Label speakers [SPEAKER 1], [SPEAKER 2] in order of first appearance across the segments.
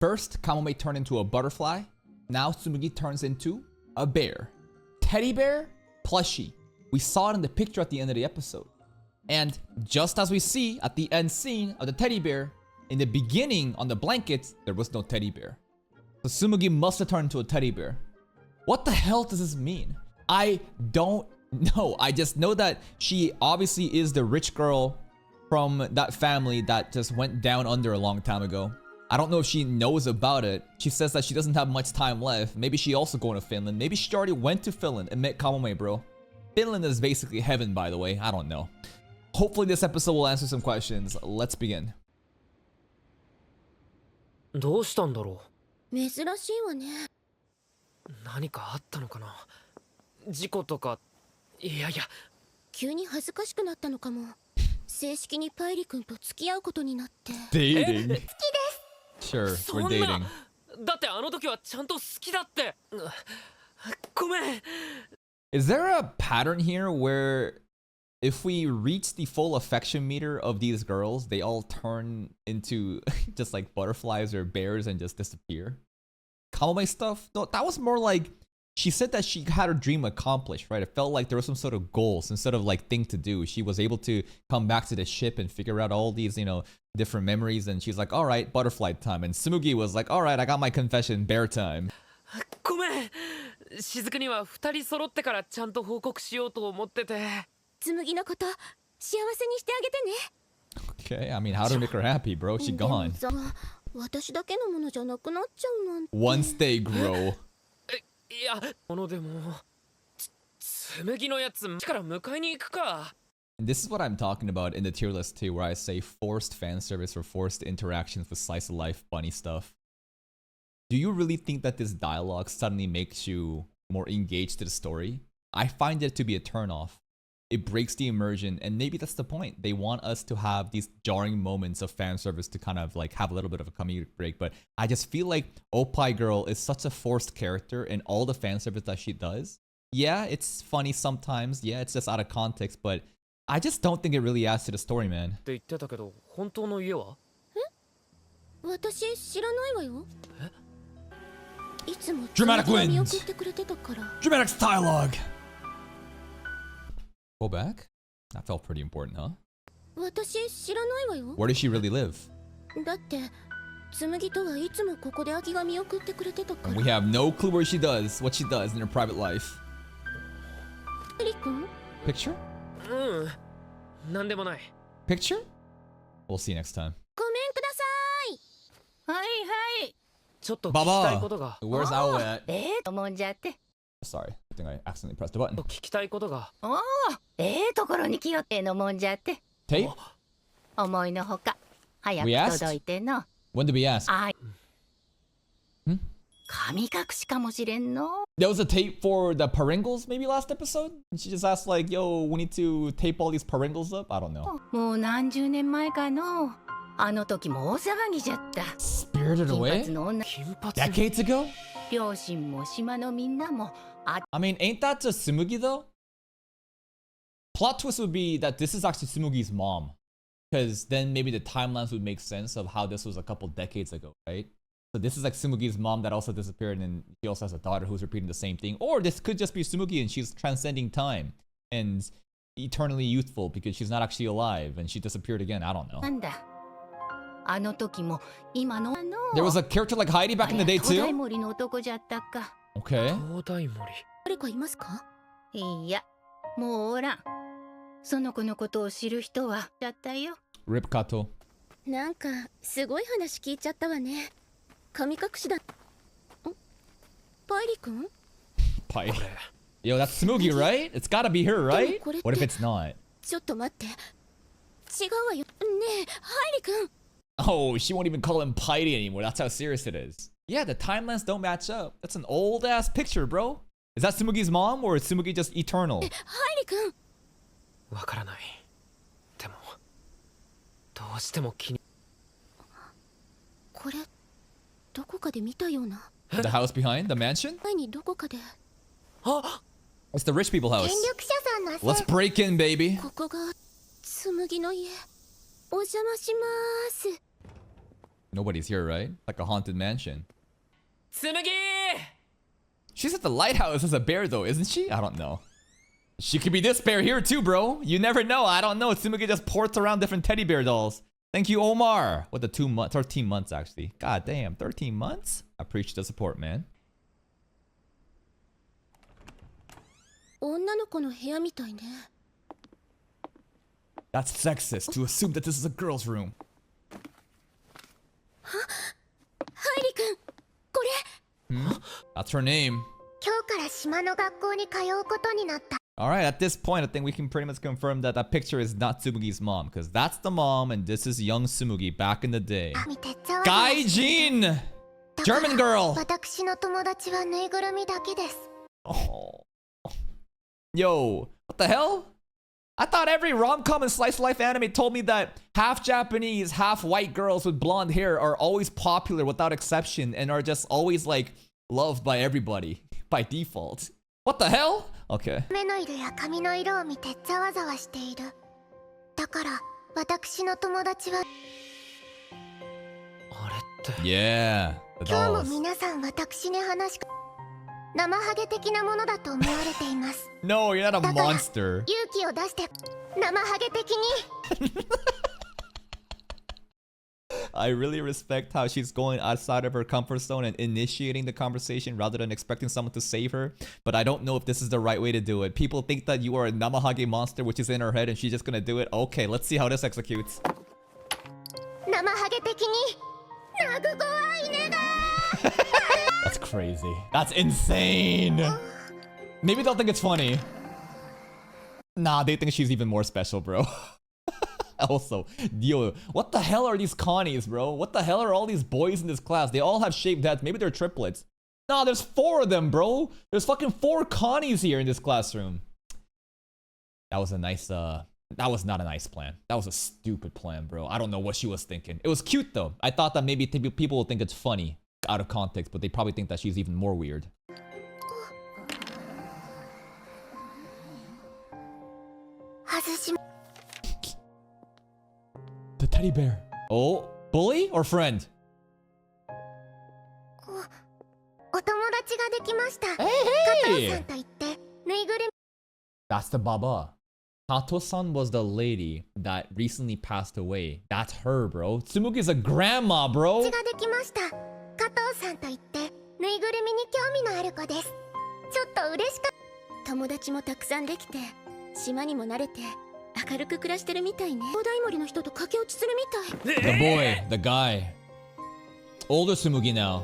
[SPEAKER 1] First, Kamome turned into a butterfly. Now Tsumugi turns into a bear. Teddy bear plushie. We saw it in the picture at the end of the episode. And just as we see at the end scene of the teddy bear, in the beginning on the blankets, there was no teddy bear. So Tsumugi must have turned into a teddy bear. What the hell does this mean? I don't know. I just know that she obviously is the rich girl from that family that just went down under a long time ago. I don't know if she knows about it. She says that she doesn't have much time left. Maybe she also going to Finland. Maybe she already went to Finland and met Kamome, bro. Finland is basically heaven, by the way. I don't know. Hopefully this episode will answer some questions. Let's begin.
[SPEAKER 2] どうしたんだろ
[SPEAKER 3] う。珍しいわね。
[SPEAKER 2] 何かあったのかな。事故とか。いやいや。
[SPEAKER 3] 急に恥ずかしくなったのかも。正式にパイリ君と付き合うことになって。
[SPEAKER 1] Dating.
[SPEAKER 3] 好きです。
[SPEAKER 1] Sure, we're dating.
[SPEAKER 2] だってあの時はちゃんと好きだって。ごめん。
[SPEAKER 1] Is there a pattern here where if we reach the full affection meter of these girls, they all turn into just like butterflies or bears and just disappear? Kamome stuff? No, that was more like she said that she had her dream accomplished, right? It felt like there was some sort of goals instead of like thing to do. She was able to come back to the ship and figure out all these, you know, different memories. And she's like, all right, butterfly time. And Tsumugi was like, all right, I got my confession, bear time.
[SPEAKER 2] ごめん。雫には2人揃ってからちゃんと報告しようと思ってて。
[SPEAKER 3] 紬のこと幸せにしてあげてね。
[SPEAKER 1] Okay, I mean, how to make her happy, bro? She gone.
[SPEAKER 3] 私だけのものじゃなくなっちゃうなんて。
[SPEAKER 1] Once they grow.
[SPEAKER 2] いや、ものでも紬のやつから迎えに行くか。
[SPEAKER 1] And this is what I'm talking about in the tier list too, where I say forced fan service or forced interactions with slice of life bunny stuff. Do you really think that this dialogue suddenly makes you more engaged to the story? I find it to be a turnoff. It breaks the immersion, and maybe that's the point. They want us to have these jarring moments of fan service to kind of like have a little bit of a comedic break, but I just feel like Oppai Girl is such a forced character in all the fan service that she does. Yeah, it's funny sometimes. Yeah, it's just out of context, but I just don't think it really adds to the story, man.
[SPEAKER 2] って言ってたけど、本当の家は？
[SPEAKER 3] え？私知らないわよ。いつも
[SPEAKER 1] Dramatic wins. Dramatic dialogue. Go back? That felt pretty important, huh?
[SPEAKER 3] 私知らないわよ。
[SPEAKER 1] Where does she really live?
[SPEAKER 3] だって紬とはいつもここで秋が見送ってくれてたから。
[SPEAKER 1] We have no clue where she does, what she does in her private life.
[SPEAKER 3] リ君?
[SPEAKER 1] Picture?
[SPEAKER 2] なんでもない。
[SPEAKER 1] Picture? We'll see next time.
[SPEAKER 3] ごめんください。はいはい。
[SPEAKER 2] ちょっと聞きたいことが。
[SPEAKER 1] Where's Ao at?
[SPEAKER 3] もんじゃって。
[SPEAKER 1] Sorry, I think I accidentally pressed the button.
[SPEAKER 2] 聞きたいことが。
[SPEAKER 3] おお、ところに来よってのもんじゃって。
[SPEAKER 1] Tape?
[SPEAKER 3] 思いのほか、早く届いての。
[SPEAKER 1] When did we ask? Hmm?
[SPEAKER 3] 神隠しかもしれんの。
[SPEAKER 1] There was a tape for the Paringles maybe last episode? And she just asked like, yo, we need to tape all these Paringles up? I don't know.
[SPEAKER 3] もう何十年前かの。あの時も大騒ぎじゃった。
[SPEAKER 1] Spirited Away? Decades ago?
[SPEAKER 3] 両親も島のみんなも。
[SPEAKER 1] I mean, ain't that just Tsumugi though? Plot twist would be that this is actually Tsumugi's mom. Because then maybe the timelines would make sense of how this was a couple decades ago, right? So this is like Tsumugi's mom that also disappeared and she also has a daughter who's repeating the same thing. Or this could just be Tsumugi and she's transcending time and eternally youthful because she's not actually alive and she disappeared again. I don't know. There was a character like Heidi back in the day too? Okay.
[SPEAKER 3] 誰かいますか？いや、もうおらん。その子のことを知る人はだったよ。
[SPEAKER 1] Rip Kato.
[SPEAKER 3] なんかすごい話聞いちゃったわね。神隠しだ。パイリ君？
[SPEAKER 1] Pai. Yo, that's Tsumugi, right? It's gotta be her, right? What if it's not?
[SPEAKER 3] ちょっと待って。違うわよ。ねえ、ハイリ君。
[SPEAKER 1] Oh, she won't even call him Piety anymore. That's how serious it is. Yeah, the timelines don't match up. That's an old ass picture, bro. Is that Tsumugi's mom or is Tsumugi just eternal?
[SPEAKER 3] ハイリ君。
[SPEAKER 2] わからない。でも、どうしても気に。
[SPEAKER 3] これ、どこかで見たような。
[SPEAKER 1] The house behind? The mansion?
[SPEAKER 3] 前にどこかで。
[SPEAKER 1] It's the rich people house.
[SPEAKER 3] 権力者さんのせい。
[SPEAKER 1] Let's break in, baby.
[SPEAKER 3] ここが紬の家。お邪魔します。
[SPEAKER 1] Nobody's here, right? Like a haunted mansion.
[SPEAKER 2] 紬
[SPEAKER 1] She's at the lighthouse as a bear though, isn't she? I don't know. She could be this bear here too, bro. You never know. I don't know. Tsumugi just ports around different teddy bear dolls. Thank you, Omar. With the 13 months actually. God damn, 13 months? I appreciate the support, man.
[SPEAKER 3] 女の子の部屋みたいね。
[SPEAKER 1] That's sexist to assume that this is a girl's room.
[SPEAKER 3] ハイリ君、これ。
[SPEAKER 1] That's her name.
[SPEAKER 3] 今日から島の学校に通うことになった。
[SPEAKER 1] Alright, at this point, I think we can pretty much confirm that that picture is not Tsumugi's mom. Because that's the mom and this is young Tsumugi back in the day. Gaijin! German girl!
[SPEAKER 3] 私の友達はぬいぐるみだけです。
[SPEAKER 1] Oh. Yo, what the hell? I thought every rom-com and slice of life anime told me that half Japanese, half white girls with blonde hair are always popular without exception and are just always like loved by everybody by default. What the hell? Okay.
[SPEAKER 3] 目の色や髪の色を見てざわざわしている。だから私の友達は。
[SPEAKER 2] あれって
[SPEAKER 1] Yeah, the
[SPEAKER 3] 今日も
[SPEAKER 1] dolls.
[SPEAKER 3] 皆さん私に話しか。生ハゲ的なものだと思われています。
[SPEAKER 1] No, you're not a
[SPEAKER 3] だから
[SPEAKER 1] monster.
[SPEAKER 3] 勇気を出して生ハゲ的に。
[SPEAKER 1] I really respect how she's going outside of her comfort zone and initiating the conversation rather than expecting someone to save her. But I don't know if this is the right way to do it. People think that you are a Namahage monster, which is in her head, and she's just gonna do it. Okay, let's see how this executes.
[SPEAKER 3] 生ハゲ的に。ナグゴアイネが。
[SPEAKER 1] That's crazy. That's insane. Maybe they'll think it's funny. Nah, they think she's even more special, bro. Also, yo, what the hell are these Connies, bro? What the hell are all these boys in this class? They all have shaved heads. Maybe they're triplets. Nah, there's 4 of them, bro. There's fucking 4 Connies here in this classroom. That was a nice, that was not a nice plan. That was a stupid plan, bro. I don't know what she was thinking. It was cute, though. I thought that maybe people will think it's funny out of context, but they probably think that she's even more weird. The teddy bear. Oh, bully or friend?
[SPEAKER 3] お友達ができました。
[SPEAKER 1] Hey,
[SPEAKER 3] 加藤さん
[SPEAKER 1] hey!
[SPEAKER 3] と言ってぬいぐる
[SPEAKER 1] That's the baba. Kato-san was the lady that recently passed away. That's her, bro. Tsumugi's a grandma,
[SPEAKER 3] み
[SPEAKER 1] bro.
[SPEAKER 3] ができました。加藤さんと言ってぬいぐるみに興味のある子です。ちょっと嬉しかった。友達もたくさんできて、島にも慣れて明るく暮らしてるみたいね。灯台森の人と駆け落ちするみたい。
[SPEAKER 1] The boy, the guy. Older Tsumugi now.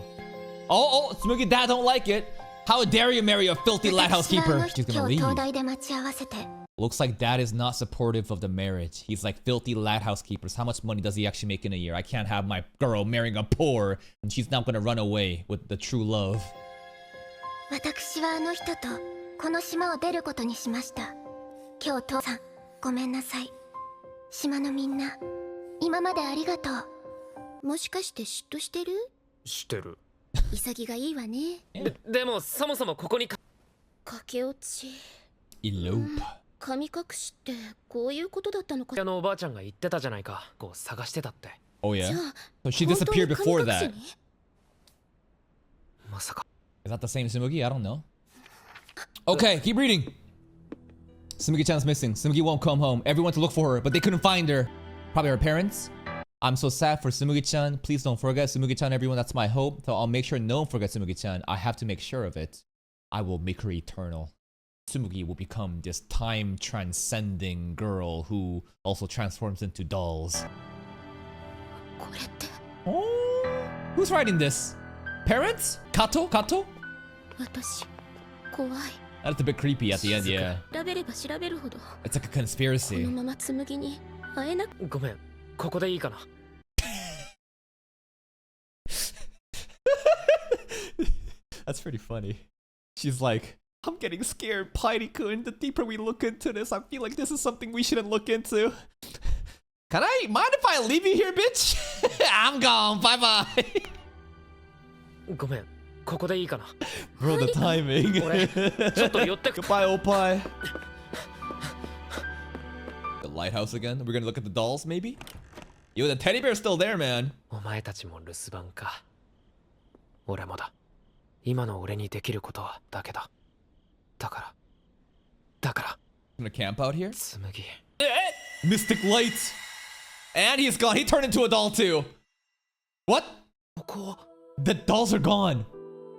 [SPEAKER 1] Oh, Tsumugi dad don't like it. How dare you marry a filthy lighthouse
[SPEAKER 3] 私は
[SPEAKER 1] keeper?
[SPEAKER 3] あの
[SPEAKER 1] She's
[SPEAKER 3] 人
[SPEAKER 1] gonna
[SPEAKER 3] 今日
[SPEAKER 1] leave.
[SPEAKER 3] 灯台で待ち合わせて。
[SPEAKER 1] Looks like dad is not supportive of the marriage. He's like filthy lighthouse keepers. How much money does he actually make in a year? I can't have my girl marrying a poor and she's not gonna run away with the true love.
[SPEAKER 3] 私はあの人とこの島を出ることにしました。今日父さん、ごめんなさい。島のみんな、今までありがとう。もしかして嫉妬してる？
[SPEAKER 2] してる。
[SPEAKER 3] 潔がいいわね。
[SPEAKER 2] でもそもそもここに
[SPEAKER 3] 駆け落ち。
[SPEAKER 1] Elope.
[SPEAKER 3] 神隠しってこういうことだったのか。
[SPEAKER 2] あのおばあちゃんが言ってたじゃないか。こう探してたって。
[SPEAKER 1] Oh
[SPEAKER 3] じゃ
[SPEAKER 1] yeah?
[SPEAKER 3] あ
[SPEAKER 1] So she
[SPEAKER 3] 本当に
[SPEAKER 1] disappeared before
[SPEAKER 3] 神隠し
[SPEAKER 1] that.
[SPEAKER 3] に？
[SPEAKER 2] まさか。
[SPEAKER 1] Is that the same Tsumugi? I don't know. Okay, keep reading. Tsumugi-chan's missing. Tsumugi won't come home. Everyone to look for her, but they couldn't find her. Probably her parents. I'm so sad for Tsumugi-chan. Please don't forget Tsumugi-chan, everyone. That's my hope. So I'll make sure no one forgets Tsumugi-chan. I have to make sure of it. I will make her eternal. Tsumugi will become this time-transcending girl who also transforms into dolls.
[SPEAKER 3] これって
[SPEAKER 1] Oh, who's writing this? Parents? Kato? Kato?
[SPEAKER 3] 私怖い。
[SPEAKER 1] That's a bit creepy at the end, yeah.
[SPEAKER 3] 調べれば調べるほど
[SPEAKER 1] It's like a
[SPEAKER 3] この
[SPEAKER 1] conspiracy.
[SPEAKER 3] まま紬に会えなく。
[SPEAKER 2] ごめん。ここでいいかな。
[SPEAKER 1] That's pretty funny. She's like, I'm getting scared, Piety-kun. The deeper we look into this, I feel like this is something we shouldn't look into. Can I mind if I leave you here, bitch? I'm gone. Bye bye.
[SPEAKER 2] ごめん。ここでいいかな。
[SPEAKER 1] Bro, the timing.
[SPEAKER 2] 俺ちょっと寄ってく。
[SPEAKER 1] Goodbye, Opie. The lighthouse again? We're gonna look at the dolls, maybe? Yo, the teddy bear's still there, man.
[SPEAKER 2] お前たちも留守番か。俺もだ。今の俺にできることはだけだ。だから。
[SPEAKER 1] Gonna camp out here?
[SPEAKER 2] 紬。
[SPEAKER 1] Mystic light. And he's gone. He turned into a doll too. What?
[SPEAKER 2] ここは
[SPEAKER 1] The dolls are gone.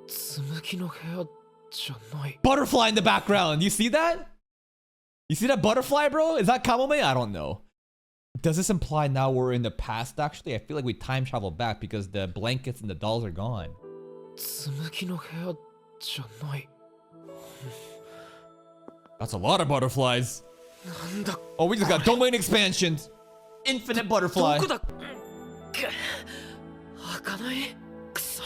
[SPEAKER 2] 紬の部屋じゃない。
[SPEAKER 1] Butterfly in the background. You see that? You see that butterfly, bro? Is that Kamome? I don't know. Does this imply now we're in the past, actually? I feel like we time travel back because the blankets and the dolls are gone.
[SPEAKER 2] 紬の部屋じゃない。
[SPEAKER 1] That's a lot of butterflies.
[SPEAKER 2] なんだ
[SPEAKER 1] Oh, we just got domain expansions. Infinite
[SPEAKER 2] ど
[SPEAKER 1] butterfly.
[SPEAKER 2] こだ。開かない。くそ。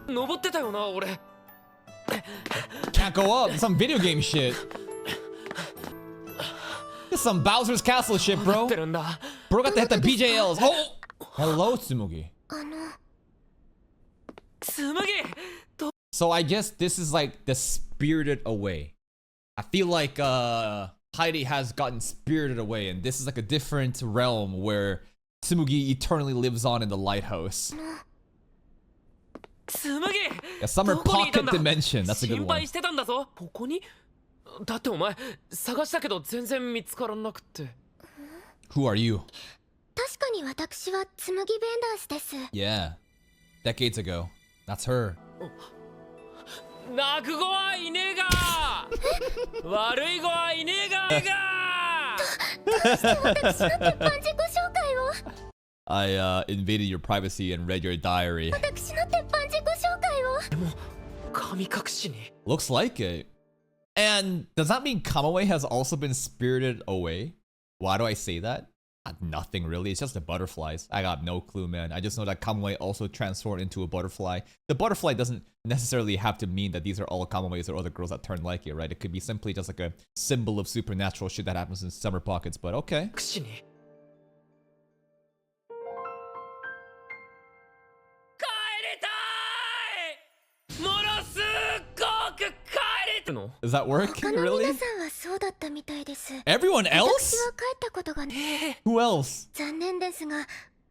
[SPEAKER 2] 登ってたよな俺。
[SPEAKER 1] Can't go up. Some video game shit. This is some Bowser's Castle shit,
[SPEAKER 2] なっ
[SPEAKER 1] bro.
[SPEAKER 2] てるんだ。
[SPEAKER 1] Bro got to hit the BJLs. Oh! Hello, Tsumugi.
[SPEAKER 2] 紬。
[SPEAKER 1] So I guess this is like the spirited away. I feel like Heidi has gotten spirited away, and this is like a different realm where Tsumugi eternally lives on in the lighthouse.
[SPEAKER 2] 紬。
[SPEAKER 1] A summer
[SPEAKER 2] どこにいたん
[SPEAKER 1] pocket
[SPEAKER 2] だ。
[SPEAKER 1] dimension. That's a good
[SPEAKER 2] 心
[SPEAKER 1] one.
[SPEAKER 2] 配してたんだぞ。ここに。だってお前探したけど全然見つからなくて。
[SPEAKER 1] Who are you?
[SPEAKER 3] 確かに私は紬ベンダースです。
[SPEAKER 1] Yeah. Decades ago. That's her.
[SPEAKER 2] 泣く子はいねえが。悪い子はいねえが。
[SPEAKER 3] 私の鉄板自己紹介を。
[SPEAKER 1] I invaded your privacy and read your diary.
[SPEAKER 3] 私の鉄板自己紹介を。
[SPEAKER 2] でも神隠しに。
[SPEAKER 1] Looks like it. And does that mean Kamome has also been spirited away? Why do I say that? Nothing really. It's just the butterflies. I got no clue, man. I just know that Kamome also transformed into a butterfly. The butterfly doesn't necessarily have to mean that these are all Kamomes or other girls that turn like it, right? It could be simply just like a symbol of supernatural shit that happens in summer pockets, but okay.
[SPEAKER 2] 隠しに。帰りたい。ものすごく帰りの。
[SPEAKER 1] Does that work?
[SPEAKER 3] 他の
[SPEAKER 1] Really?
[SPEAKER 3] 皆さんはそうだったみたいです。
[SPEAKER 1] Everyone
[SPEAKER 3] 私
[SPEAKER 1] else?
[SPEAKER 3] は帰ったことがね。
[SPEAKER 1] Who else?
[SPEAKER 3] 残念ですが、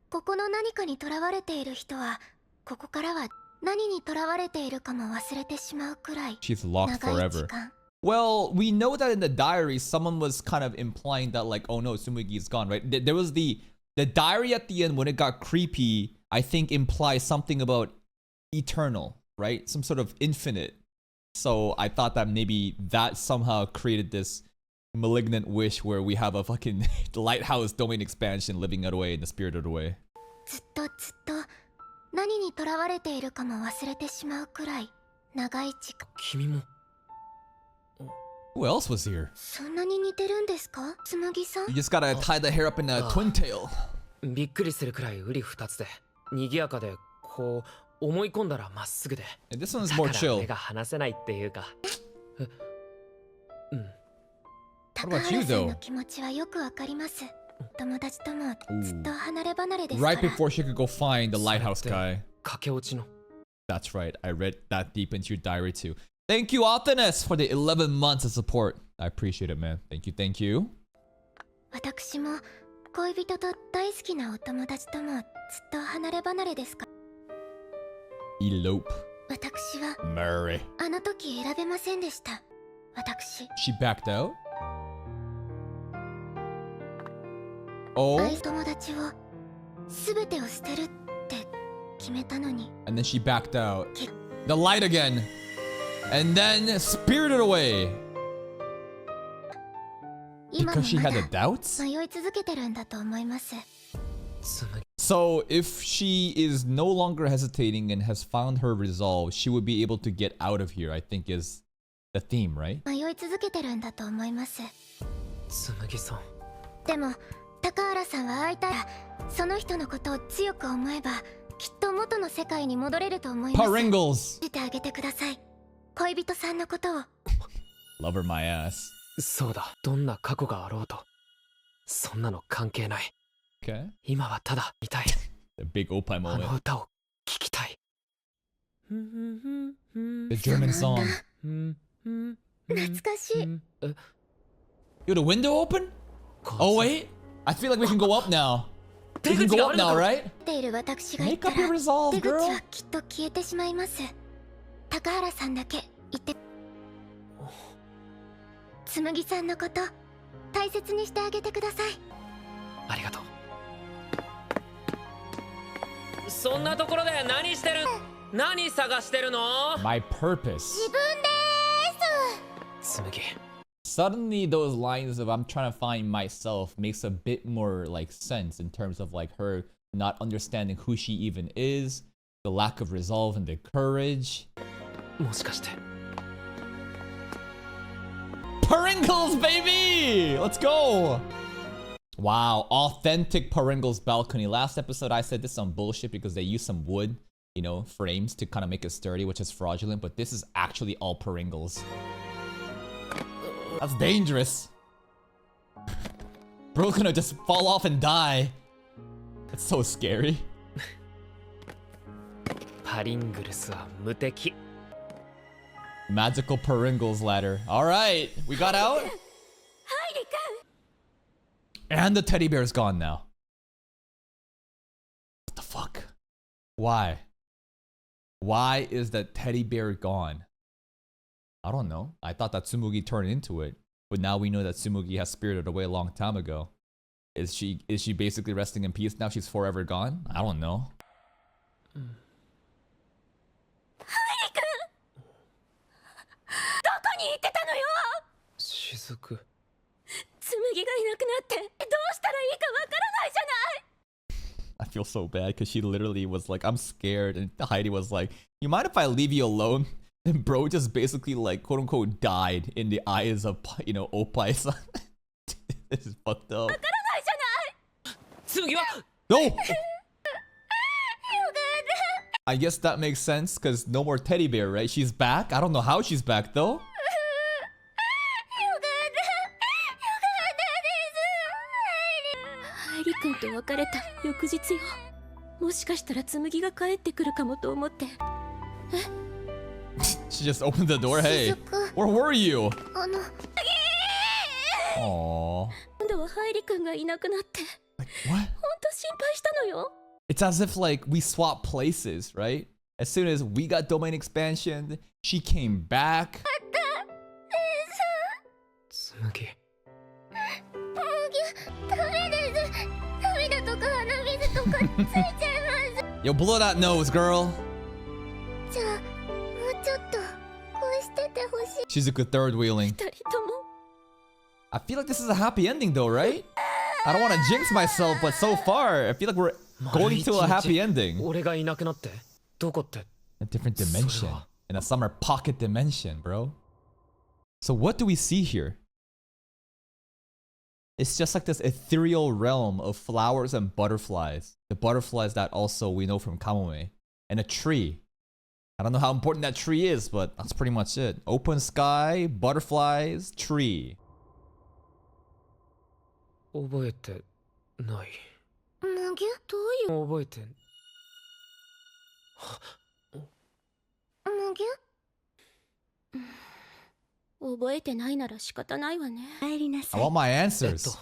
[SPEAKER 3] ここの何かにとらわれている人は、ここからは何にとらわれているかも忘れてしまうくらい
[SPEAKER 1] She's locked
[SPEAKER 3] 長い時
[SPEAKER 1] forever.
[SPEAKER 3] 間。
[SPEAKER 1] Well, we know that in the diary, someone was kind of implying that like, oh no, Tsumugi's gone, right? There was the diary at the end when it got creepy, I think implies something about eternal, right? Some sort of infinite. So I thought that maybe that somehow created this malignant wish where we have a fucking lighthouse domain expansion living it away in the spirited away.
[SPEAKER 3] ずっと何にとらわれているかも忘れてしまうくらい長い時間。
[SPEAKER 2] 君も。
[SPEAKER 1] Who else was here?
[SPEAKER 3] そんなに似てるんですか、紬さん
[SPEAKER 1] You？ just gotta tie the hair up in a twin tail.
[SPEAKER 2] びっくりするくらい瓜二つで賑やかでこう思い込んだらまっすぐで。
[SPEAKER 1] And this one's
[SPEAKER 2] だ
[SPEAKER 1] more
[SPEAKER 2] から
[SPEAKER 1] chill.
[SPEAKER 2] 目が離せないっていうか。うん。
[SPEAKER 3] 高
[SPEAKER 1] What about you,
[SPEAKER 3] 原さん
[SPEAKER 1] though?
[SPEAKER 3] の気持ちはよくわかります。友達ともずっと離れ離れですか
[SPEAKER 1] Right
[SPEAKER 3] ら。
[SPEAKER 1] before she could go find the lighthouse guy.
[SPEAKER 2] 駆け落ちの。
[SPEAKER 1] That's right. I read that deep into your diary too. Thank you, Altenes, for the 11 months of support. I appreciate it, man. Thank you, thank you.
[SPEAKER 3] 私も恋人と大好きなお友達ともずっと離れ離れですか。
[SPEAKER 1] Elope.
[SPEAKER 3] 私は
[SPEAKER 1] Murray.
[SPEAKER 3] あの時選べませんでした。私、
[SPEAKER 1] She backed out? Oh,
[SPEAKER 3] 愛す友達を全てを捨てるって決めたのに。
[SPEAKER 1] and then she backed out. The light again. And then spirited away.
[SPEAKER 3] 今も
[SPEAKER 1] Because she
[SPEAKER 3] ま
[SPEAKER 1] had
[SPEAKER 3] だ
[SPEAKER 1] the doubts?
[SPEAKER 3] 迷い続けてるんだと思います。
[SPEAKER 2] 紬。
[SPEAKER 1] So if she is no longer hesitating and has found her resolve, she would be able to get out of here, I think is the theme, right?
[SPEAKER 3] 迷い続けてるんだと思います。
[SPEAKER 2] 紬さん。
[SPEAKER 3] でも高原さんは会いたいら、その人のことを強く思えばきっと元の世界に戻れると思います。
[SPEAKER 1] Paringles!
[SPEAKER 3] 見てあげてください。恋人さんのことを。
[SPEAKER 1] Love her my ass.
[SPEAKER 2] そうだ。どんな過去があろうとそんなの関係ない。
[SPEAKER 1] Okay.
[SPEAKER 2] 今はただ見たい。
[SPEAKER 1] The big Opai
[SPEAKER 2] あ
[SPEAKER 1] moment.
[SPEAKER 2] の歌を聴きたい。
[SPEAKER 1] The German song.
[SPEAKER 3] 懐かしい。
[SPEAKER 1] Yo, the window open? Oh wait, I feel like we can go up now. We can go up now, right?
[SPEAKER 3] ている私が言っ
[SPEAKER 1] Make
[SPEAKER 3] た
[SPEAKER 1] up your
[SPEAKER 3] ら
[SPEAKER 1] resolve,
[SPEAKER 3] 出口
[SPEAKER 1] girl.
[SPEAKER 3] はきっと消えてしまいます。高原さんだけ言って。紬さんのこと大切にしてあげてください。
[SPEAKER 2] ありがとう。そんなところで何してる？何探してるの？
[SPEAKER 1] My purpose.
[SPEAKER 3] 自分でーす。
[SPEAKER 2] 紬。
[SPEAKER 1] Suddenly those lines of I'm trying to find myself makes a bit more like sense in terms of like her not understanding who she even is, the lack of resolve and the courage.
[SPEAKER 2] もしかして。
[SPEAKER 1] Pringles, baby! Let's go! Wow, authentic Pringles balcony. Last episode I said this is some bullshit because they used some wood, you know, frames to kind of make it sturdy, which is fraudulent, but this is actually all Pringles. That's dangerous. Bro's gonna just fall off and die. That's so scary.
[SPEAKER 2] パリングルスは無敵。
[SPEAKER 1] Magical Pringles ladder. Alright, we got out. And the teddy bear's gone now. What the fuck? Why? Why is the teddy bear gone? I don't know. I thought that Tsumugi turned into it. But now we know that Tsumugi has spirited away a long time ago. Is she basically resting in peace now? She's forever gone? I don't know.
[SPEAKER 2] 雫。
[SPEAKER 3] 紬がいなくなってどうしたらいいかわからないじゃない。
[SPEAKER 1] I feel so bad because she literally was like, I'm scared. And Heidi was like, you mind if I leave you alone? And bro just basically like, quote unquote, died in the eyes of, you know, Oppai-san. This is fucked up.
[SPEAKER 3] わからないじゃない。
[SPEAKER 2] 紬は
[SPEAKER 1] No!
[SPEAKER 3] よかった。
[SPEAKER 1] I guess that makes sense because no more teddy bear, right? She's back? I don't know how she's back though.
[SPEAKER 3] ハイリ君と別れた翌日よ。もしかしたら紬が帰ってくるかもと思って。
[SPEAKER 1] She just opened the door. Hey,
[SPEAKER 3] 雫。
[SPEAKER 1] where were you?
[SPEAKER 3] あの
[SPEAKER 1] Aww.
[SPEAKER 3] 今度はハイリ君がいなくなって
[SPEAKER 1] Like, what?
[SPEAKER 3] ほんと心配したのよ。
[SPEAKER 1] It's as if like we swapped places, right? As soon as we got domain expansion, she came back.
[SPEAKER 2] 紬。
[SPEAKER 3] ダメです。涙とか鼻水とかついちゃいます。
[SPEAKER 1] Yo, blow that nose, girl.
[SPEAKER 3] じゃあもうちょっとこうしててほしい。
[SPEAKER 1] Shizuku third wheeling.
[SPEAKER 3] 二人とも
[SPEAKER 1] I feel like this is a happy ending though, right? I don't want to jinx myself, but so far, I feel like we're going to a happy ending.
[SPEAKER 2] 俺がいなくなってどこって？
[SPEAKER 1] A different dimension. In a summer pocket dimension, bro. So what do we see here? It's just like this ethereal realm of flowers and butterflies. The butterflies that also we know from Kamome. And a tree. I don't know how important that tree is, but that's pretty much it. Open sky, butterflies, tree.
[SPEAKER 2] 覚えてない。
[SPEAKER 3] むぎゅどういう
[SPEAKER 2] 覚えて。
[SPEAKER 3] むぎゅ覚えてないなら仕方ないわね。帰りな
[SPEAKER 1] I
[SPEAKER 3] さい。
[SPEAKER 1] want my answers.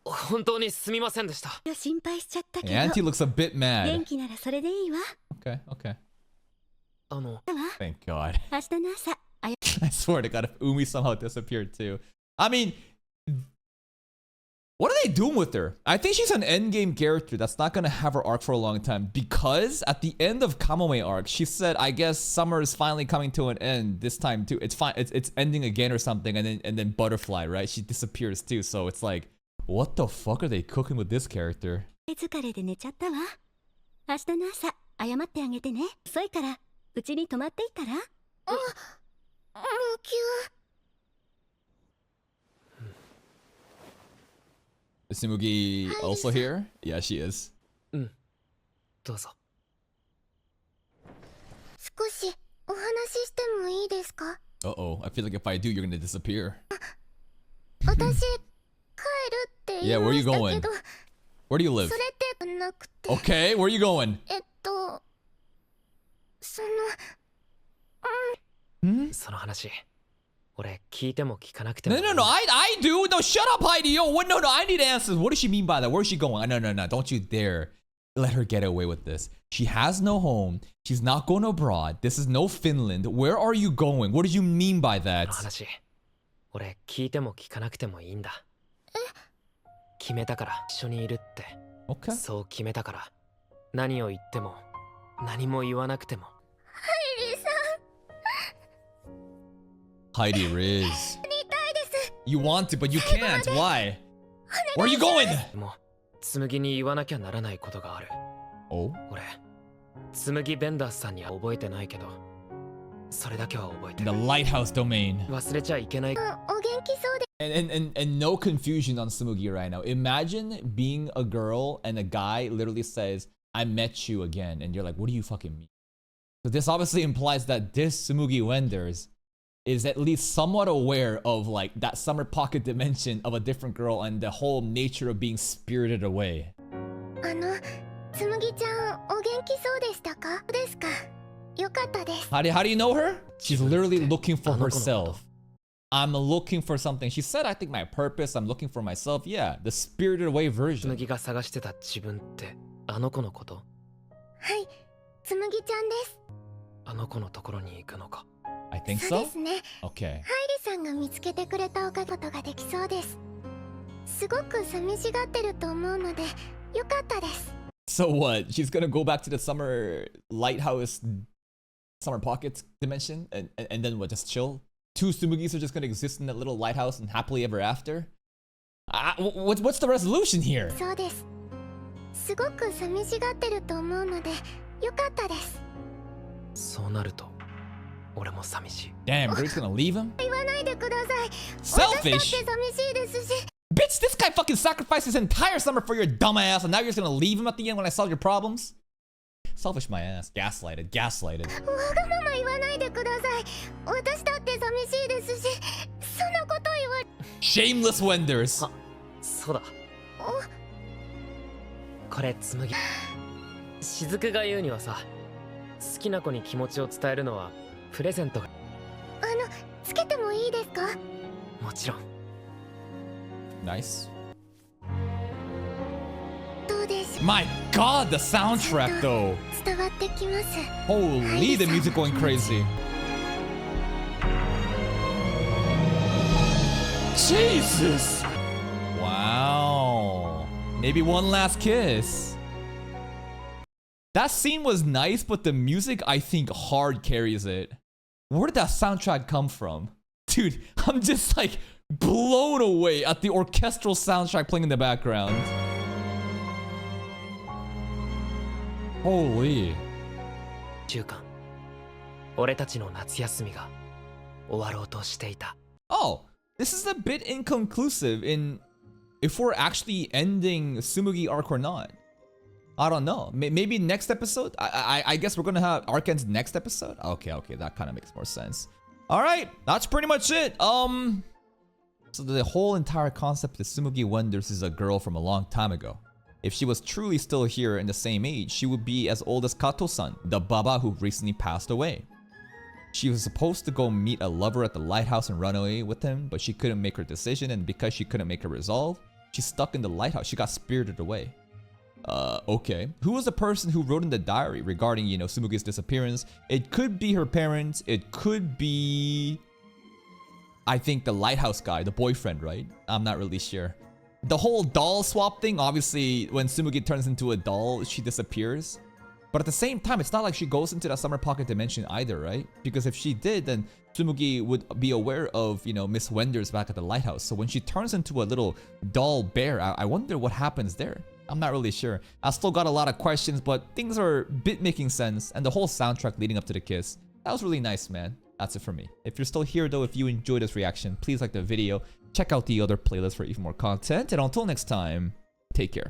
[SPEAKER 2] 本当にすみませんでした。
[SPEAKER 3] 心配しちゃったけど
[SPEAKER 1] Auntie looks a bit
[SPEAKER 3] 元
[SPEAKER 1] mad.
[SPEAKER 3] 気ならそれでいいわ。
[SPEAKER 1] Okay, okay.
[SPEAKER 2] あの、
[SPEAKER 3] だわ
[SPEAKER 1] Thank God.
[SPEAKER 3] 明日の朝
[SPEAKER 1] I swear to God, if Umi somehow disappeared too. I mean, what are they doing with her? I think she's an endgame character that's not gonna have her arc for a long time because at the end of Kamome arc, she said, "I guess summer is finally coming to an end this time too. It's fine. It's ending again or something." And then Butterfly, right? She disappears too. So it's like, what the fuck are they cooking with this character?
[SPEAKER 3] 疲れで寝ちゃったわ。明日の朝謝ってあげてね。遅いからうちに泊まっていたら。あ、もう急。
[SPEAKER 1] Is Tsumugi also here? Yeah, she is.
[SPEAKER 2] どうぞ。
[SPEAKER 3] 少しお話ししてもいいですか？
[SPEAKER 1] Uh-oh. I feel like if I do, you're gonna disappear.
[SPEAKER 3] 私帰るって言い
[SPEAKER 1] Yeah,
[SPEAKER 3] ま
[SPEAKER 1] where you
[SPEAKER 3] したけ
[SPEAKER 1] going?
[SPEAKER 3] ど、
[SPEAKER 1] Where do you live?
[SPEAKER 3] それってなくて。
[SPEAKER 1] Okay, where are you going?
[SPEAKER 3] その、
[SPEAKER 2] その話、俺聞いても聞かなくて
[SPEAKER 1] No,
[SPEAKER 2] も
[SPEAKER 1] no, no, I do. No, shut up, Heidi. Yo, what? No, no, I need answers. What does she mean by that? Where's she going? No, no, no. Don't you dare let her get away with this. She has no home. She's not going abroad. This is no Finland. Where are you going? What do you mean by
[SPEAKER 2] こ
[SPEAKER 1] that?
[SPEAKER 2] の話俺聞いても聞かなくてもいいんだ決めたから一緒にいるって
[SPEAKER 1] Okay.
[SPEAKER 2] そう決めたから何を言っても何も言わなくても
[SPEAKER 1] Heidi Riz. You want to, but you can't. Why? Where are you going?
[SPEAKER 2] でも紬に言わなきゃならないことがある
[SPEAKER 1] Oh?
[SPEAKER 2] 俺紬ベンダースさんには覚えてないけどそれだけは覚えて
[SPEAKER 1] The
[SPEAKER 2] る
[SPEAKER 1] lighthouse domain.
[SPEAKER 2] 忘れちゃいけない
[SPEAKER 3] お元気そうで
[SPEAKER 1] And no confusion on Tsumugi right now. Imagine being a girl and a guy literally says, I met you again. And you're like, what do you fucking mean? So this obviously implies that this Tsumugi Wenders is at least somewhat aware of like that summer pocket dimension of a different girl and the whole nature of being spirited away.
[SPEAKER 3] つむぎちゃんお元気そうでしたかですかよかったです
[SPEAKER 1] How do you know her? She's literally looking for herself. I'm looking for something. She said, I think my purpose, I'm looking for myself. Yeah, the spirited away version.
[SPEAKER 2] 紬が探してた自分ってあの子のこと
[SPEAKER 3] はいつむぎちゃんです
[SPEAKER 2] あの子のところに行くのか
[SPEAKER 1] I think
[SPEAKER 3] そう
[SPEAKER 1] so.
[SPEAKER 3] ですね
[SPEAKER 1] Okay.
[SPEAKER 3] ハイリさんが見つけてくれたおかげことができそうですすごく寂しがってると思うのでよかったです
[SPEAKER 1] So what? She's gonna go back to the summer lighthouse, summer pockets dimension, and then what? Just chill? Two Tsumugis are just gonna exist in that little lighthouse and happily ever after? What's the resolution here?
[SPEAKER 3] そうですすごく寂しがってると思うのでよかったです
[SPEAKER 2] そうなると俺も寂しい
[SPEAKER 1] Damn, Grace gonna leave him?
[SPEAKER 3] 言わないでください
[SPEAKER 1] Selfish?
[SPEAKER 3] 私だって寂しいですし
[SPEAKER 1] Bitch, this guy fucking sacrificed his entire summer for your dumb ass, and now you're just gonna leave him at the end when I solve your problems? Selfish my ass. Gaslighted. Gaslighted.
[SPEAKER 3] わがまま言わないでください私だって寂しいですしそんなこと言われ
[SPEAKER 1] Shameless Wenders.
[SPEAKER 2] あそうだこれ紬雫が言うにはさ好きな子に気持ちを伝えるのはプレゼント
[SPEAKER 3] つけてもいいですか
[SPEAKER 2] もちろん
[SPEAKER 1] Nice.
[SPEAKER 3] どうでしょう
[SPEAKER 1] My god, the soundtrack though.
[SPEAKER 3] 伝わってきます
[SPEAKER 1] Holy, the music going crazy. Jesus! Wow. Maybe one last kiss. That scene was nice, but the music, I think, hard carries it. Where did that soundtrack come from? Dude, I'm just like blown away at the orchestral soundtrack playing in the background. Holy.
[SPEAKER 2] 週間俺たちの夏休みが終わろうとしていた
[SPEAKER 1] Oh, this is a bit inconclusive in if we're actually ending Tsumugi arc or not. I don't know. Maybe next episode? I guess we're gonna have arc ends next episode? Okay, that kind of makes more sense. Alright, that's pretty much it. So the whole entire concept of Tsumugi Wonders is a girl from a long time ago. If she was truly still here in the same age, she would be as old as Kato-san, the baba who recently passed away. She was supposed to go meet a lover at the lighthouse and run away with him, but she couldn't make her decision, and because she couldn't make her resolve, she's stuck in the lighthouse. She got spirited away. Okay. Who was the person who wrote in the diary regarding, you know, Tsumugi's disappearance? It could be her parents. It could be, I think, the lighthouse guy, the boyfriend, right? I'm not really sure. The whole doll swap thing, obviously, when Tsumugi turns into a doll, she disappears. But at the same time, it's not like she goes into that summer pocket dimension either, right? Because if she did, then Tsumugi would be aware of, you know, Miss Wenders back at the lighthouse. So when she turns into a little doll bear, I wonder what happens there. I'm not really sure. I still got a lot of questions, but things are a bit making sense. And the whole soundtrack leading up to the kiss, that was really nice, man. That's it for me. If you're still here though, if you enjoyed this reaction, please like the video. Check out the other playlist for even more content. And until next time, take care.